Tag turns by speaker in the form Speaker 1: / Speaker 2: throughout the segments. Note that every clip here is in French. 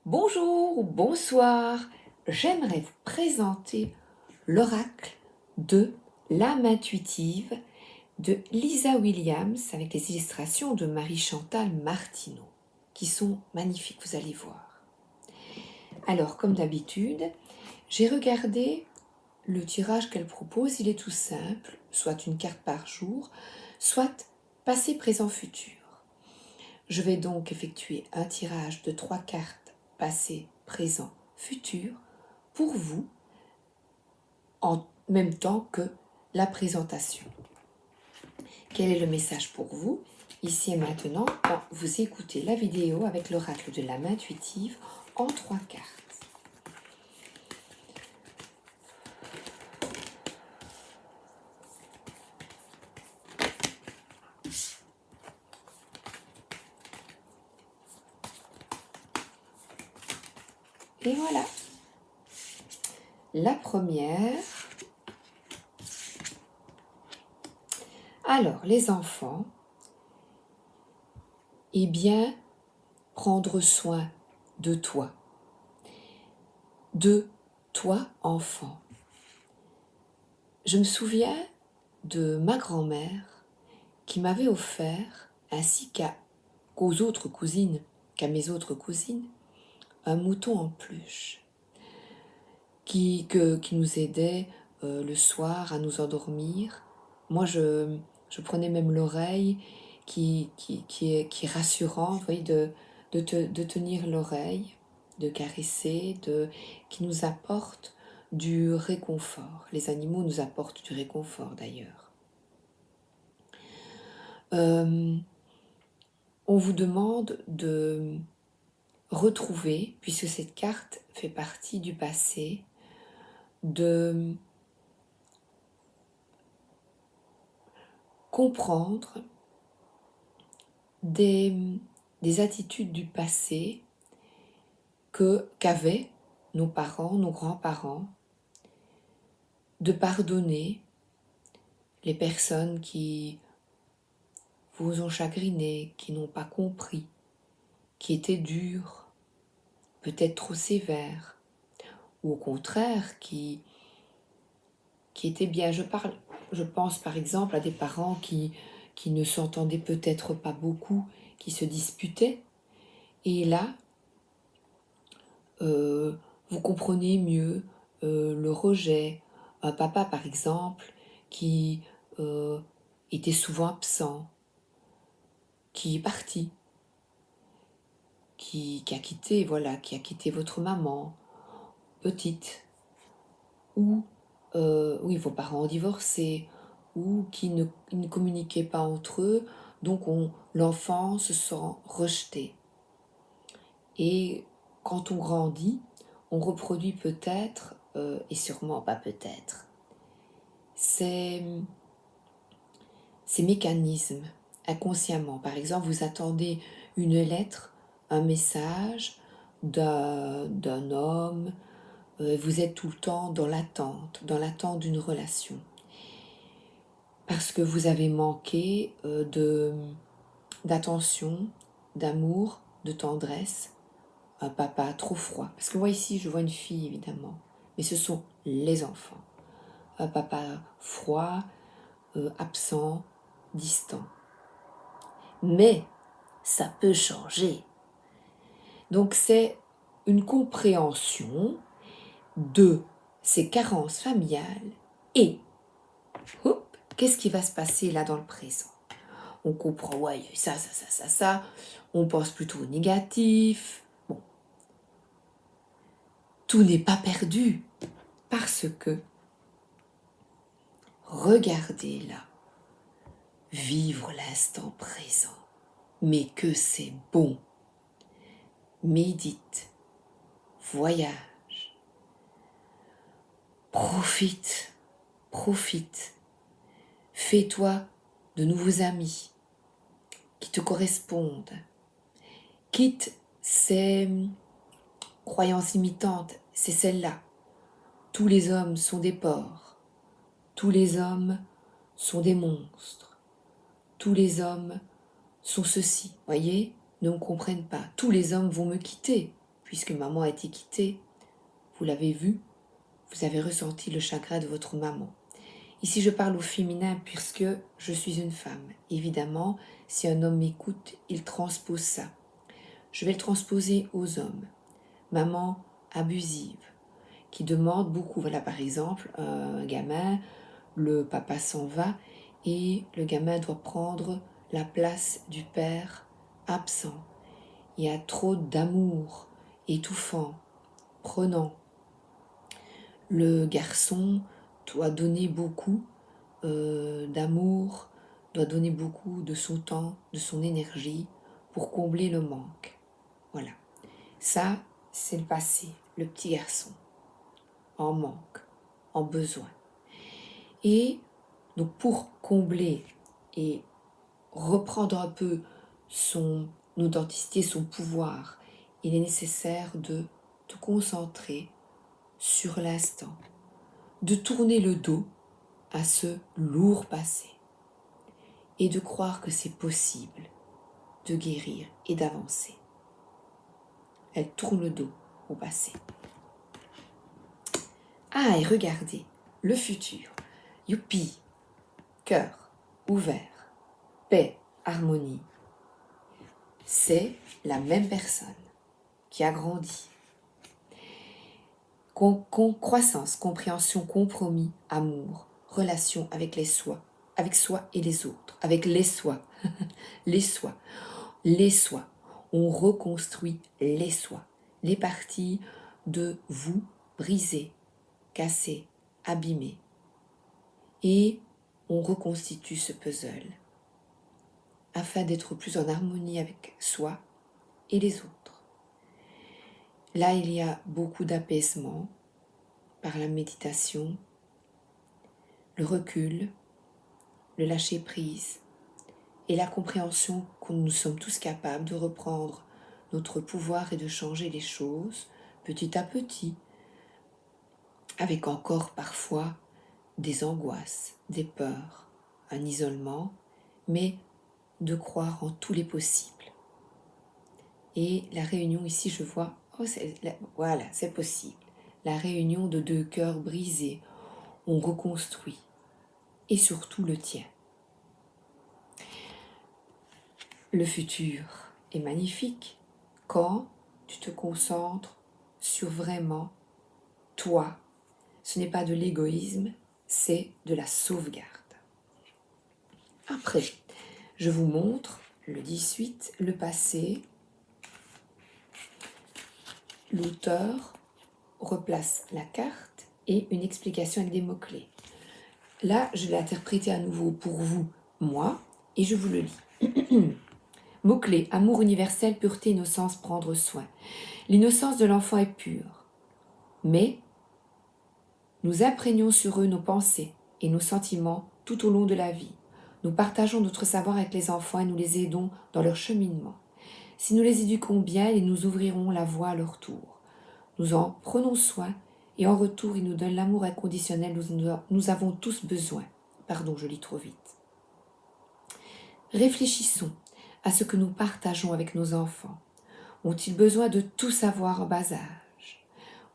Speaker 1: Bonjour ou bonsoir, j'aimerais vous présenter l'oracle de l'âme intuitive de Lisa Williams avec les illustrations de Marie-Chantal Martineau qui sont magnifiques, vous allez voir. Alors comme d'habitude, j'ai regardé le tirage qu'elle propose, il est tout simple, soit une carte par jour, soit passé, présent, futur. Je vais donc effectuer un tirage de 3 cartes passé, présent, futur pour vous en même temps que la présentation. Quel est le message pour vous ici et maintenant quand vous écoutez la vidéo avec l'oracle de l'âme intuitive en 3 cartes? Et voilà. La première. Alors, les enfants, eh bien, prendre soin de toi enfant. Je me souviens de ma grand-mère qui m'avait offert, ainsi qu'aux autres cousines, qu'à mes autres cousines, un mouton en peluche qui nous aidait le soir à nous endormir. Moi, je prenais même l'oreille qui est rassurante, vous voyez, de tenir l'oreille, de caresser, qui nous apporte du réconfort. Les animaux nous apportent du réconfort d'ailleurs. On vous demande de retrouver, puisque cette carte fait partie du passé, de comprendre des attitudes du passé qu'avaient nos parents, nos grands-parents, de pardonner les personnes qui vous ont chagriné, qui n'ont pas compris, qui étaient dures, peut-être trop sévères, ou au contraire qui étaient bien. Je pense par exemple à des parents qui ne s'entendaient peut-être pas beaucoup, qui se disputaient, et là, vous comprenez mieux le rejet. Un papa par exemple qui était souvent absent, qui est parti, qui a quitté, voilà, qui a quitté votre maman petite, ou oui, vos parents ont divorcé, ou qui ne communiquaient pas entre eux, donc l'enfant se sent rejeté. Et quand on grandit, on reproduit peut-être, et sûrement pas peut-être, ces mécanismes inconsciemment. Par exemple, vous attendez une lettre, un message d'un homme, vous êtes tout le temps dans l'attente d'une relation. Parce que vous avez manqué d'attention, d'amour, de tendresse, un papa trop froid. Parce que moi ici, je vois une fille évidemment, mais ce sont les enfants. Un papa froid, absent, distant. Mais ça peut changer. Donc c'est une compréhension de ces carences familiales et hop, qu'est-ce qui va se passer là dans le présent? On comprend, ouais, ça, on pense plutôt au négatif. Bon, tout n'est pas perdu parce que regardez là, vivre l'instant présent, mais que c'est bon. Médite, voyage, profite, fais-toi de nouveaux amis qui te correspondent, quitte ces croyances limitantes, c'est celle-là. Tous les hommes sont des porcs, tous les hommes sont des monstres, tous les hommes sont ceci, voyez, ne me comprennent pas, tous les hommes vont me quitter, puisque maman a été quittée. Vous l'avez vu, vous avez ressenti le chagrin de votre maman. Ici, je parle au féminin puisque je suis une femme. Évidemment, si un homme m'écoute, il transpose ça. Je vais le transposer aux hommes. Maman abusive, qui demande beaucoup. Voilà, par exemple, un gamin, le papa s'en va et le gamin doit prendre la place du père absent. Il y a trop d'amour étouffant, prenant. Le garçon doit donner beaucoup d'amour, doit donner beaucoup de son temps, de son énergie pour combler le manque. Voilà. Ça, c'est le passé, le petit garçon, en manque, en besoin. Et donc pour combler et reprendre un peu son authenticité, son pouvoir, il est nécessaire de te concentrer sur l'instant, de tourner le dos à ce lourd passé et de croire que c'est possible de guérir et d'avancer. Elle tourne le dos au passé. Ah, et regardez, le futur. Youpi, cœur, ouvert, paix, harmonie. C'est la même personne qui a grandi. Croissance, compréhension, compromis, amour, relation avec avec soi et les autres, avec les soi, les soi, les soi. On reconstruit les soi, les parties de vous brisées, cassées, abîmées. Et on reconstitue ce puzzle afin d'être plus en harmonie avec soi et les autres. Là, il y a beaucoup d'apaisement par la méditation, le recul, le lâcher-prise et la compréhension que nous sommes tous capables de reprendre notre pouvoir et de changer les choses petit à petit, avec encore parfois des angoisses, des peurs, un isolement, mais de croire en tous les possibles. Et la réunion ici, je vois, voilà, c'est possible. La réunion de deux cœurs brisés, on reconstruit, et surtout le tien. Le futur est magnifique quand tu te concentres sur vraiment toi. Ce n'est pas de l'égoïsme, c'est de la sauvegarde. Après, je vous montre le 18, le passé. L'auteur replace la carte et une explication avec des mots-clés. Là, je l'ai interprété à nouveau pour vous, moi, et je vous le lis. Mots-clés, amour universel, pureté, innocence, prendre soin. L'innocence de l'enfant est pure, mais nous imprégnons sur eux nos pensées et nos sentiments tout au long de la vie. Nous partageons notre savoir avec les enfants et nous les aidons dans leur cheminement. Si nous les éduquons bien, ils nous ouvriront la voie à leur tour. Nous en prenons soin et en retour, ils nous donnent l'amour inconditionnel dont nous avons tous besoin. Pardon, je lis trop vite. Réfléchissons à ce que nous partageons avec nos enfants. Ont-ils besoin de tout savoir en bas âge?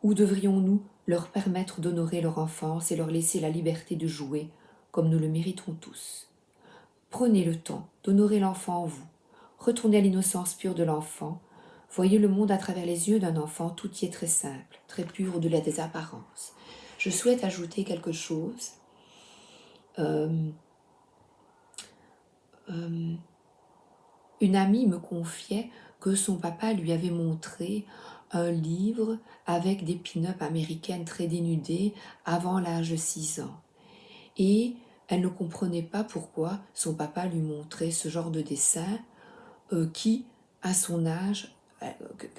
Speaker 1: Ou devrions-nous leur permettre d'honorer leur enfance et leur laisser la liberté de jouer comme nous le méritons tous? Prenez le temps d'honorer l'enfant en vous. Retournez à l'innocence pure de l'enfant. Voyez le monde à travers les yeux d'un enfant, tout y est très simple, très pur au-delà des apparences. Je souhaite ajouter quelque chose. Une amie me confiait que son papa lui avait montré un livre avec des pin-up américaines très dénudées avant l'âge de 6 ans. Et elle ne comprenait pas pourquoi son papa lui montrait ce genre de dessin qui, à son âge,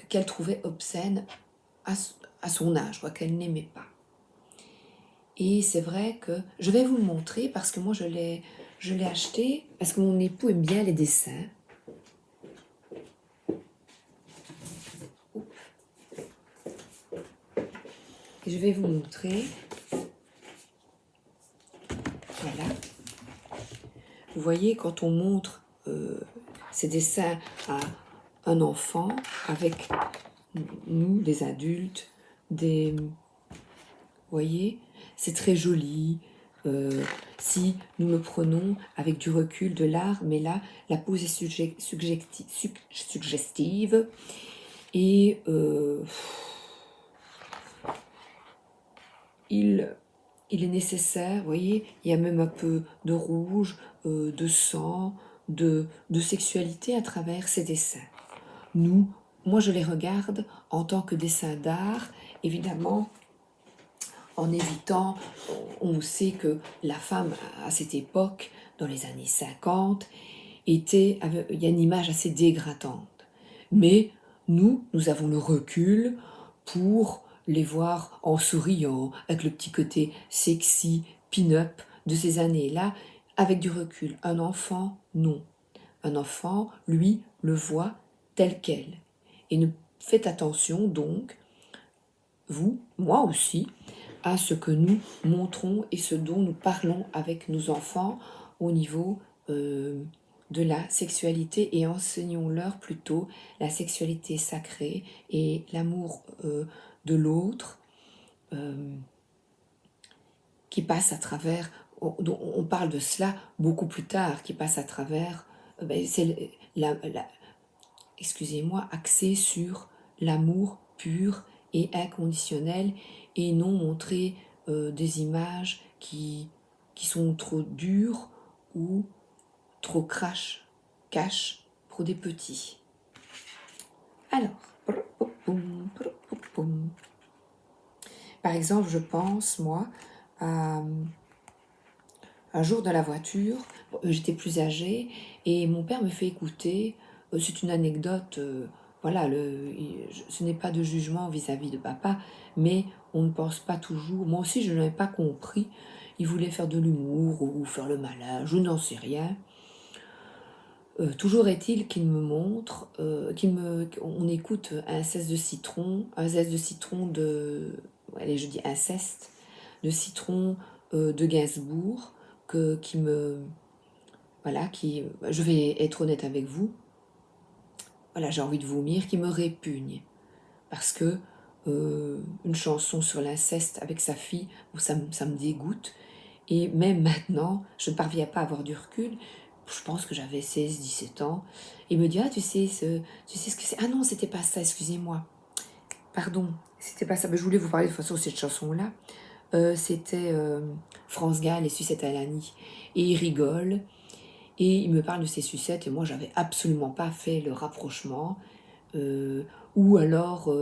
Speaker 1: qu'elle trouvait obscène à son âge, qu'elle n'aimait pas. Et c'est vrai que je vais vous le montrer parce que moi je l'ai acheté parce que mon époux aime bien les dessins. Et je vais vous montrer. Voilà. Vous voyez, quand on montre ces dessins à un enfant avec nous, des adultes, vous voyez, c'est très joli. Si nous le prenons avec du recul de l'art, mais là, la pose est suggestive et il est nécessaire, vous voyez, il y a même un peu de rouge, de sang, de sexualité à travers ces dessins. Moi je les regarde en tant que dessins d'art, évidemment, en évitant, on sait que la femme à cette époque, dans les années 50, il y a une image assez dégradante. Mais nous avons le recul pour les voir en souriant, avec le petit côté sexy, pin-up de ces années-là, avec du recul. Un enfant, non. Un enfant, lui, le voit tel quel. Et faites attention donc, vous, moi aussi, à ce que nous montrons et ce dont nous parlons avec nos enfants au niveau de la sexualité, et enseignons-leur plutôt la sexualité sacrée et l'amour de l'autre qui passe à travers, on parle de cela beaucoup plus tard, qui passe à travers, c'est excusez-moi, axé sur l'amour pur et inconditionnel, et non montrer des images qui sont trop dures ou trop cash pour des petits. Alors, par exemple, je pense, moi, à un jour dans la voiture, j'étais plus âgée, et mon père me fait écouter, c'est une anecdote, voilà, ce n'est pas de jugement vis-à-vis de papa, mais on ne pense pas toujours, moi aussi je n'avais pas compris, il voulait faire de l'humour ou faire le malin, je n'en sais rien. Toujours est-il qu'il me montre, on écoute un zeste de citron, allez je dis inceste, de citron de Gainsbourg, je vais être honnête avec vous, voilà, j'ai envie de vomir, qui me répugne, parce que une chanson sur l'inceste avec sa fille, ça me dégoûte, et même maintenant, je ne parviens pas à avoir du recul. Je pense que j'avais 16-17 ans. Il me dit, ah, tu sais ce que c'est? Ah non, c'était pas ça, excusez-moi. Pardon, c'était pas ça. Mais je voulais vous parler de toute façon de cette chanson-là. C'était France Gall et Sucette à l'Annie. Et il rigole. Et il me parle de ses sucettes. Et moi, j'avais absolument pas fait le rapprochement. Ou alors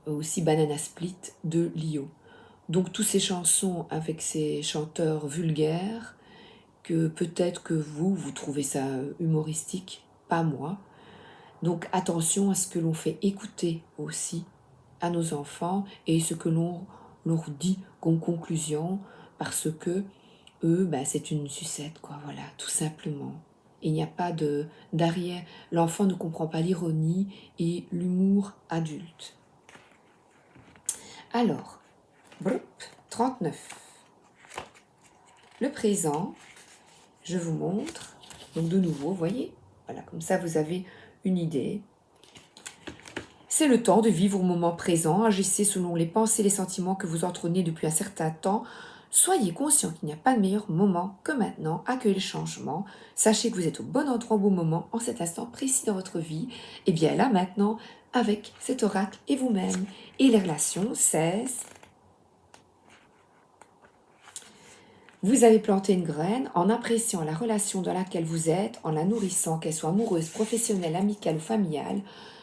Speaker 1: aussi Banana Split de Lio. Donc, toutes ces chansons avec ces chanteurs vulgaires, que peut-être que vous trouvez ça humoristique, pas moi. Donc attention à ce que l'on fait écouter aussi à nos enfants et ce que l'on leur dit comme conclusion, parce que eux, c'est une sucette, quoi, voilà, tout simplement. Il n'y a pas d'arrière. L'enfant ne comprend pas l'ironie et l'humour adulte. Alors, 39. Le présent, je vous montre. Donc de nouveau, vous voyez, voilà, comme ça vous avez une idée. C'est le temps de vivre au moment présent, agissez selon les pensées et les sentiments que vous entretenez depuis un certain temps. Soyez conscient qu'il n'y a pas de meilleur moment que maintenant, accueillez le changement, sachez que vous êtes au bon endroit au bon moment, en cet instant précis dans votre vie, et bien là maintenant, avec cet oracle et vous-même, et les relations cessent. Vous avez planté une graine en appréciant la relation dans laquelle vous êtes, en la nourrissant, qu'elle soit amoureuse, professionnelle, amicale ou familiale.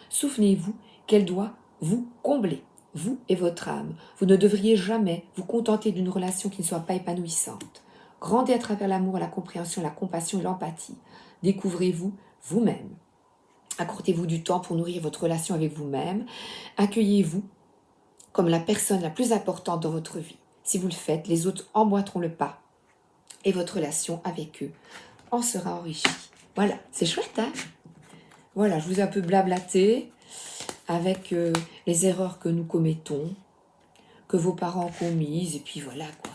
Speaker 1: Souvenez-vous qu'elle doit vous combler, vous et votre âme. Vous ne devriez jamais vous contenter d'une relation qui ne soit pas épanouissante. Grandez à travers l'amour, la compréhension, la compassion et l'empathie. Découvrez-vous vous-même. Accordez-vous du temps pour nourrir votre relation avec vous-même. Accueillez-vous comme la personne la plus importante dans votre vie. Si vous le faites, les autres emboîteront le pas et votre relation avec eux en sera enrichie. Voilà, c'est chouette, hein? Voilà, je vous ai un peu blablaté avec les erreurs que nous commettons, que vos parents ont commises, et puis voilà, quoi.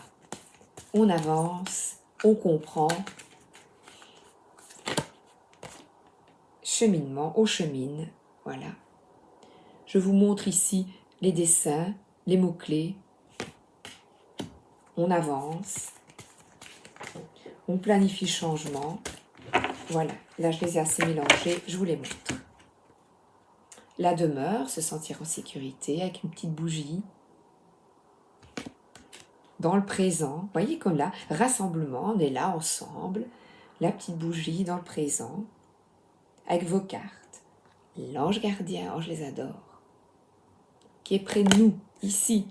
Speaker 1: On avance, on comprend. Cheminement, on chemine, voilà. Je vous montre ici les dessins, les mots-clés. On avance. On planifie le changement. Voilà, là je les ai assez mélangés, je vous les montre. La demeure, se sentir en sécurité avec une petite bougie. Dans le présent, vous voyez comme là, rassemblement, on est là ensemble. La petite bougie dans le présent, avec vos cartes. L'ange gardien, oh je les adore, qui est près de nous, ici.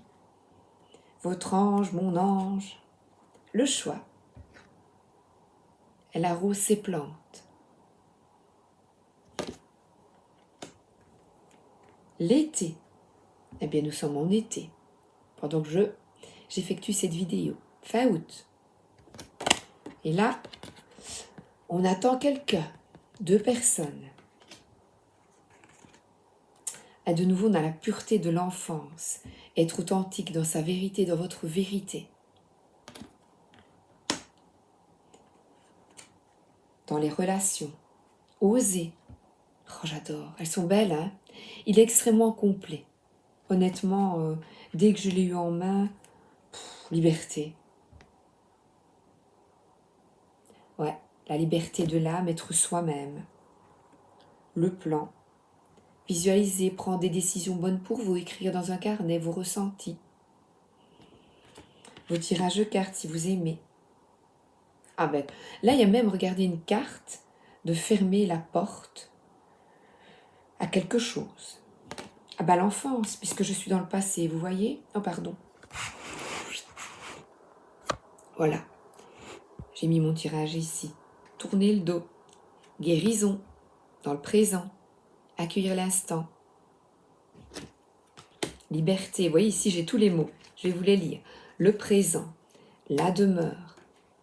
Speaker 1: Votre ange, mon ange. Le choix. Elle arrose ses plantes. L'été. Eh bien, nous sommes en été. Pendant que j'effectue cette vidéo. Fin août. Et là, on attend quelqu'un. 2 personnes. Et de nouveau, on a la pureté de l'enfance. Être authentique dans sa vérité, dans votre vérité. Dans les relations. Oser. Oh, j'adore. Elles sont belles, hein? Il est extrêmement complet. Honnêtement, dès que je l'ai eu en main, liberté. Ouais, la liberté de l'âme, être soi-même. Le plan. Visualiser, prendre des décisions bonnes pour vous, écrire dans un carnet vos ressentis. Vos tirages de cartes si vous aimez. Ah ben, là il y a même, regardez, une carte de fermer la porte à quelque chose. Ah ben l'enfance, puisque je suis dans le passé, vous voyez? Oh pardon. Voilà. J'ai mis mon tirage ici. Tournez le dos. Guérison. Dans le présent. Accueillir l'instant. Liberté. Vous voyez ici, j'ai tous les mots. Je vais vous les lire. Le présent. La demeure.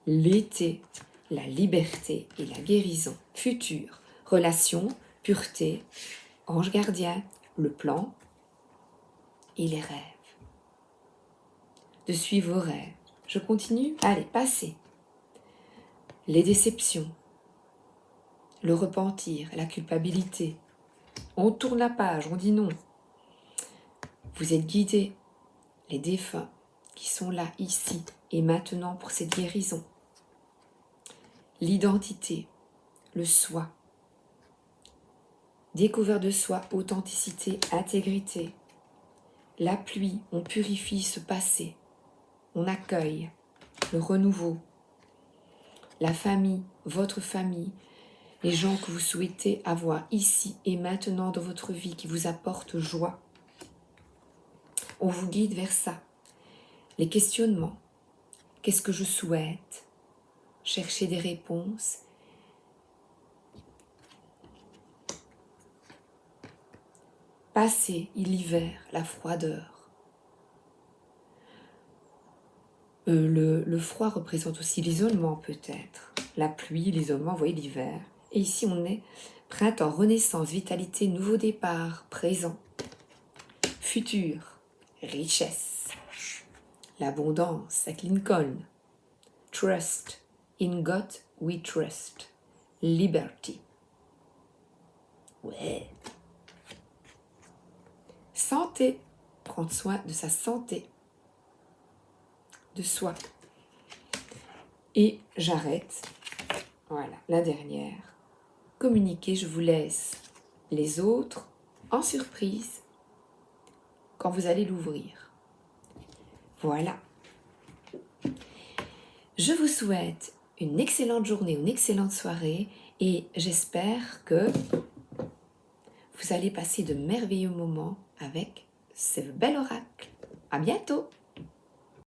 Speaker 1: L'été. La liberté et la guérison. Futur. Relation. Pureté. Ange gardien. Le plan. Et les rêves. De suivre vos rêves. Je continue. Allez, passez. Les déceptions. Le repentir. La culpabilité. On tourne la page, on dit non. Vous êtes guidés, les défunts qui sont là, ici et maintenant pour cette guérison. L'identité, le soi. Découvert de soi, authenticité, intégrité. La pluie, on purifie ce passé. On accueille le renouveau. La famille, votre famille, les gens que vous souhaitez avoir ici et maintenant dans votre vie qui vous apportent joie. On vous guide vers ça. Les questionnements. Qu'est-ce que je souhaite? Chercher des réponses. Passer l'hiver, la froideur. Le froid représente aussi l'isolement peut-être. La pluie, l'isolement, vous voyez l'hiver. Et ici on est printemps, renaissance, vitalité, nouveau départ, présent. Futur, richesse. L'abondance avec Lincoln. Trust. In God we trust. Liberty. Ouais. Santé. Prendre soin de sa santé. De soi. Et j'arrête. Voilà, la dernière. Communiquer, je vous laisse les autres en surprise quand vous allez l'ouvrir. Voilà. Je vous souhaite une excellente journée, une excellente soirée et j'espère que vous allez passer de merveilleux moments avec ce bel oracle. À bientôt!